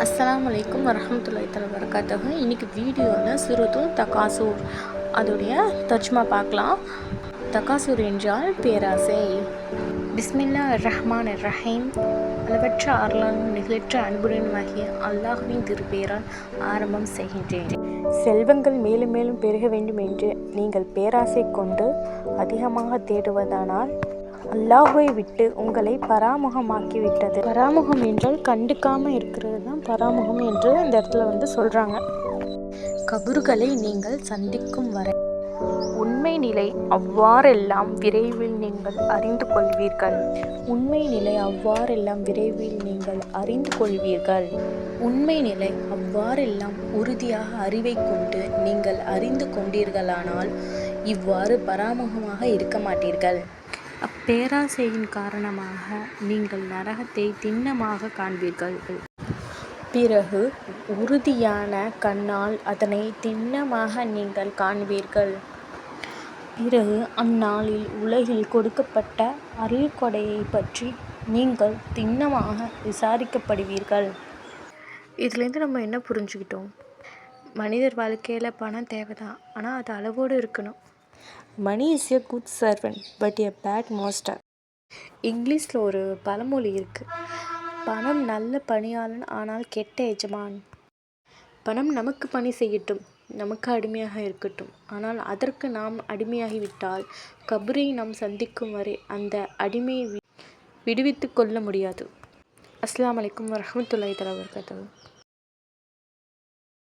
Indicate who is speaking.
Speaker 1: அஸ்ஸலாமு அலைக்கும் வரஹ்மத்துல்லாஹி தஆலா வபரகாத்துஹு. இன்றைக்கி வீடியோவில் சூரத்துல் தகாசூர் அதோடைய தர்ஜுமா பார்க்கலாம். தகாசூர் என்றால் பேராசை. பிஸ்மில்லாஹிர் ரஹ்மானிர் ரஹீம். அளவற்ற அருளாளனும் நிகழற்ற அன்புடனுமாகிய அல்லாஹ்வின் திருப்பெயரால் ஆரம்பம் செய்கின்றேன். செல்வங்கள் மேலும் மேலும் பெருக வேண்டும் என்று நீங்கள் பேராசை கொண்டு அதிகமாக தேடுவதானால் அல்லாஹுவை விட்டு உங்களை பராமுகமாக்கிவிட்டது. பராமுகம் என்றால் கண்டுக்காமல் இருக்கிறது தான் பராமுகம் என்று இந்த இடத்துல சொல்கிறாங்க. கபறுகளை நீங்கள் சந்திக்கும் வரை உண்மை நிலை அவ்வாறெல்லாம் விரைவில் நீங்கள் அறிந்து கொள்வீர்கள். உண்மை நிலை அவ்வாறெல்லாம் விரைவில் நீங்கள் அறிந்து கொள்வீர்கள். உண்மை நிலை அவ்வாறெல்லாம் உறுதியாக அறிவை கொண்டு நீங்கள் அறிந்து கொண்டீர்களானால் இவ்வாறு பராமுகமாக இருக்க மாட்டீர்கள். அப்பேராசையின் காரணமாக நீங்கள் நரகத்தை திண்ணமாக காண்பீர்கள். பிறகு உறுதியான கண்ணால் அதனை திண்ணமாக நீங்கள் காண்பீர்கள். பிறகு அந்நாளில் உலகில் கொடுக்கப்பட்ட அருள்கொடையை பற்றி நீங்கள் திண்ணமாக விசாரிக்கப்படுவீர்கள். இதுலேருந்து நம்ம என்ன புரிஞ்சுக்கிட்டோம்? மனிதர் வாழ்க்கையில் பணம் தேவைதான், ஆனால் அது அளவோடு இருக்கணும். Money is a good servant but a bad master. இங்கிலீஷில் ஒரு பழமொழி இருக்குது. பணம் நல்ல பணியாளன் ஆனால் கெட்ட எஜமான். பணம் நமக்கு பணி செய்யட்டும், நமக்கு அடிமையாக இருக்கட்டும். ஆனால் அதற்கு நாம் அடிமையாகிவிட்டால் கபரை நாம் சந்திக்கும் வரை அந்த அடிமையை விடுவித்து கொள்ள முடியாது. அஸ்ஸலாமு அலைக்கும் வரஹ்மத்துல்லாஹி தஆலா வபரகாத்துஹு.